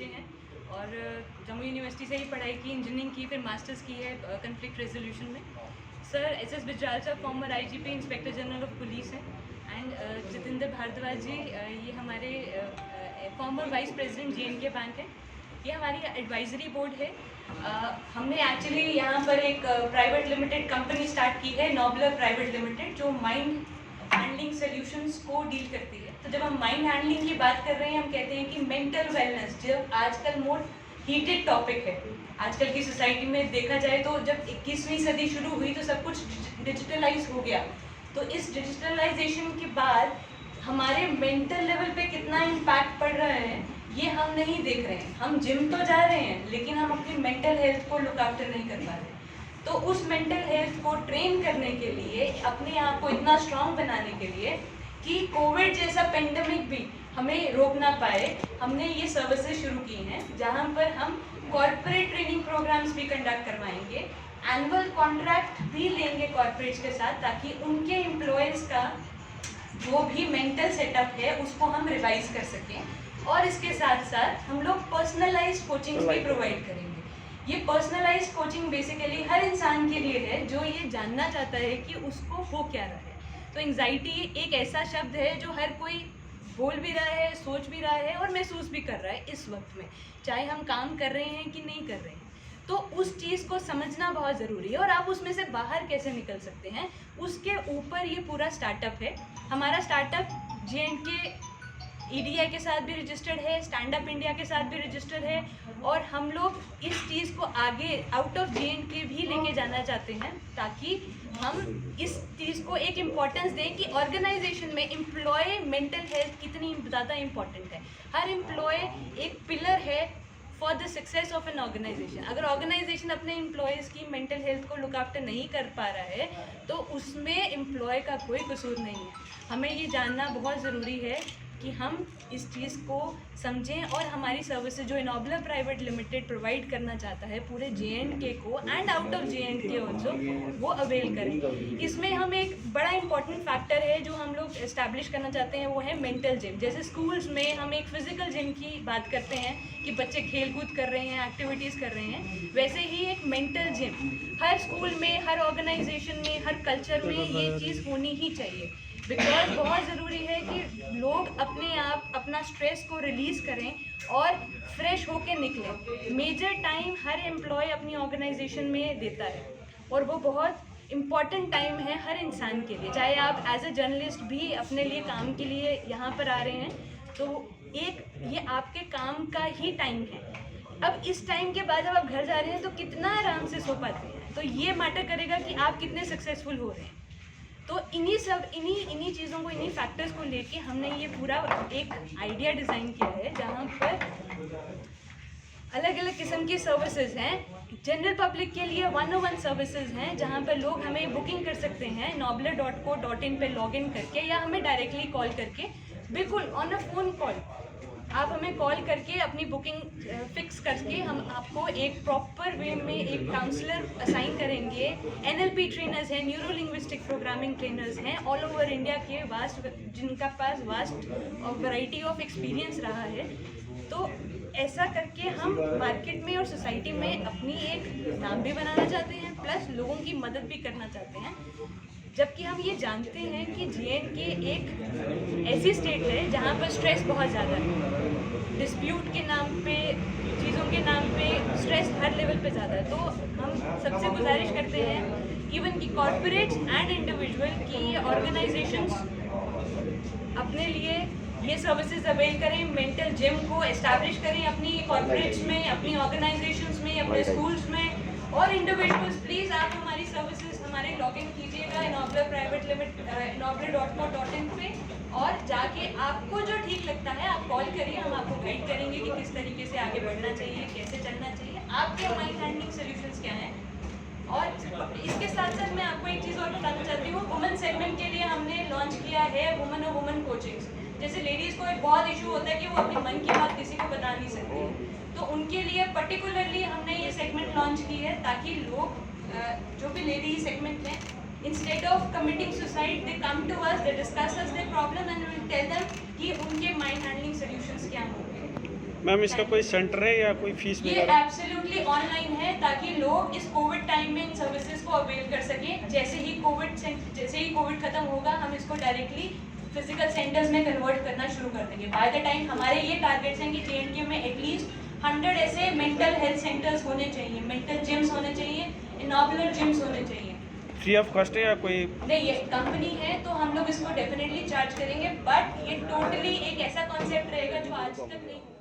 बच्चे हैं और जम्मू यूनिवर्सिटी से ही पढ़ाई की, इंजीनियरिंग की, फिर मास्टर्स की है कॉन्फ्लिक्ट रेजोल्यूशन में। Sir S Bijral sir former IGP inspector general of police हैं। एंड जितेंद्र भारद्वाज जी ये हमारे former vice president JNK bank है। ये हमारी एडवाइजरी बोर्ड है। हमने एक्चुअली यहाँ पर एक प्राइवेट लिमिटेड कंपनी स्टार्ट की है, नॉबलर प्राइवेट लिमिटेड, जो माइंड हैंडलिंग सॉल्यूशंस को डील करती है। तो जब हम माइंड हैंडलिंग की बात कर रहे हैं, हम कहते हैं कि मेंटल वेलनेस जो आजकल मोस्ट हीटेड टॉपिक है आजकल की सोसाइटी में। देखा जाए तो जब 21वीं सदी शुरू हुई तो सब कुछ डिजिटलाइज हो गया। तो इस डिजिटलाइजेशन के बाद हमारे मेंटल लेवल पे कितना इम्पैक्ट पड़ रहा है ये हम नहीं देख रहे हैं। हम जिम तो जा रहे हैं लेकिन हम अपनी मेंटल हेल्थ को लुक आफ्टर नहीं कर पा रहे। तो उस मेंटल हेल्थ को ट्रेन करने के लिए, अपने आप को इतना स्ट्रांग बनाने के लिए कि कोविड जैसा पेंडेमिक भी हमें रोक ना पाए, हमने ये सर्विसेज शुरू की हैं जहाँ पर हम कॉर्पोरेट ट्रेनिंग प्रोग्राम्स भी कंडक्ट करवाएंगे, एनुअल कॉन्ट्रैक्ट भी लेंगे कॉर्पोरेट्स के साथ, ताकि उनके एम्प्लॉयज़ का जो भी मेंटल सेटअप है उसको हम रिवाइज कर सकें। और इसके साथ साथ हम लोग पर्सनलाइज्ड कोचिंग भी प्रोवाइड करेंगे। ये पर्सनलाइज्ड कोचिंग बेसिकली हर इंसान के लिए है जो ये जानना चाहता है कि उसको हो क्या रहा है। तो एंग्जाइटी एक ऐसा शब्द है जो हर कोई बोल भी रहा है, सोच भी रहा है और महसूस भी कर रहा है इस वक्त में, चाहे हम काम कर रहे हैं कि नहीं कर रहे हैं। तो उस चीज़ को समझना बहुत ज़रूरी है और आप उसमें से बाहर कैसे निकल सकते हैं, उसके ऊपर ये पूरा स्टार्टअप है। हमारा स्टार्टअप JNK EDI के साथ भी रजिस्टर्ड है, स्टैंड अप इंडिया के साथ भी रजिस्टर्ड है और हम लोग इस चीज़ को आगे आउट ऑफ JNK भी लेके जाना चाहते हैं, ताकि हम इस चीज़ को एक इम्पॉर्टेंस दें कि ऑर्गेनाइजेशन में एम्प्लॉय मेंटल हेल्थ कितनी ज़्यादा इम्पॉर्टेंट है। हर एम्प्लॉय एक पिलर है for the success of an organization. अगर ऑर्गेनाइजेशन अपने एम्प्लॉयज़ की मेंटल हेल्थ को लुक आफ्टर नहीं कर पा रहा है तो उसमें एम्प्लॉय का कोई कसूर नहीं है। हमें ये जानना बहुत ज़रूरी है कि हम इस चीज़ को समझें और हमारी सर्विसेज जो इनोबलर प्राइवेट लिमिटेड प्रोवाइड करना चाहता है पूरे JNK को and out of JNK also, वो अवेल करें। इसमें हम एक बड़ा इंपॉर्टेंट फैक्टर है जो हम लोग इस्टेब्लिश करना चाहते हैं, वो है मेंटल जिम। जैसे स्कूल्स में हम एक फिजिकल जिम की बात करते हैं कि बच्चे खेल कूद कर रहे हैं, एक्टिविटीज़ कर रहे हैं, वैसे ही एक मेंटल जिम हर स्कूल में, हर ऑर्गेनाइजेशन में, हर कल्चर में ये चीज़ होनी ही चाहिए। बिकॉज बहुत ज़रूरी है कि लोग अपने आप अपना स्ट्रेस को रिलीज़ करें और फ्रेश होके निकलें। मेजर टाइम हर एम्प्लॉय अपनी ऑर्गेनाइजेशन में देता है और वो बहुत इम्पॉर्टेंट टाइम है हर इंसान के लिए। चाहे आप एज अ जर्नलिस्ट भी अपने लिए काम के लिए यहाँ पर आ रहे हैं तो एक ये आपके काम का ही टाइम है। अब इस टाइम के बाद जब आप घर जा रहे हैं तो कितना आराम से सो पाते हैं, तो ये मैटर करेगा कि आप कितने सक्सेसफुल हो रहे हैं। तो इन्हीं चीज़ों को, इन्हीं फैक्टर्स को लेके हमने ये पूरा एक आइडिया डिज़ाइन किया है जहाँ पर अलग अलग किस्म की सर्विसेज हैं। जनरल पब्लिक के लिए 101 सर्विसेज हैं जहाँ पर लोग हमें बुकिंग कर सकते हैं nobler.co.in पे लॉगिन करके, या हमें डायरेक्टली कॉल करके, बिल्कुल ऑन अ फ़ोन कॉल आप हमें कॉल करके अपनी बुकिंग फिक्स करके हम आपको एक प्रॉपर वे में एक काउंसलर असाइन करेंगे। NLP ट्रेनर्स हैं, न्यूरो लिंग्विस्टिक प्रोग्रामिंग ट्रेनर्स हैं ऑल ओवर इंडिया के, वास्ट जिनका पास वास्ट और वैरायटी ऑफ एक्सपीरियंस रहा है। तो ऐसा करके हम मार्केट में और सोसाइटी में अपनी एक नाम भी बनाना चाहते हैं, प्लस लोगों की मदद भी करना चाहते हैं। जबकि हम ये जानते हैं कि JNK एक ऐसी स्टेट है जहाँ पर स्ट्रेस बहुत ज़्यादा है, डिस्प्यूट के नाम पे, चीज़ों के नाम पे स्ट्रेस हर लेवल पे ज़्यादा है। तो हम सबसे गुजारिश करते हैं इवन कि कॉर्पोरेट्स एंड इंडिविजुअल की ऑर्गेनाइजेशंस अपने लिए ये सर्विसेज अवेल करें, मेंटल जिम को एस्टैब्लिश करें अपनी कॉर्पोरेट्स में, अपनी ऑर्गेनाइजेशंस में, अपने स्कूल्स में। और इंडिविजुअल्स प्लीज़ आप हमारी सर्विसेज हमारे लॉगिन कीजिएगा nobler.co.in पे, और जाके आपको जो ठीक लगता है आप कॉल करिए, हम आपको गाइड करेंगे कि किस तरीके से आगे बढ़ना चाहिए, कैसे चलना चाहिए, आपके माइंड हैंडलिंग सोल्यूशंस क्या हैं। और इसके साथ साथ मैं आपको एक चीज़ और बताना चाहती हूँ, वुमेन सेगमेंट के लिए हमने लॉन्च किया है वुमेन और वुमेन कोचिंग्स। जैसे लेडीज़ को एक बहुत इशू होता है कि वो अपने मन की बात किसी को बता नहीं सकती, तो उनके लिए पर्टिकुलरली हमने ये सेगमेंट लॉन्च की है ताकि लोग जो भी लेडी सेगमेंट में, instead of committing suicide, they come to us, they discuss us their problem and we will tell them कि उनके माइंड हैंडलिंग सॉल्यूशंस क्या होंगे। मैम इसका कोई सेंटर है या कोई फीस ये वगैरह? एब्सोल्युटली ऑनलाइन है ताकि लोग इस कोविड टाइम में इन सर्विसेज को अवेल कर सकें। जैसे ही कोविड खत्म होगा हम इसको डायरेक्टली फिजिकल सेंटर्स में कन्वर्ट करना शुरू कर देंगे। बाय द टाइम हमारे ये टारगेट्स हैं कि JNK में एटलीस्ट 100 ऐसे मेंटल हेल्थ सेंटर्स होने चाहिए, मेंटल जिम्स होने चाहिए, इनॉबुलर जिम्स होने चाहिए। फ्री ऑफ कॉस्ट है या कोई? नहीं, ये कंपनी है तो हम लोग इसको डेफिनेटली चार्ज करेंगे, बट ये टोटली एक ऐसा कॉन्सेप्ट रहेगा जो आज तक नहीं हुआ।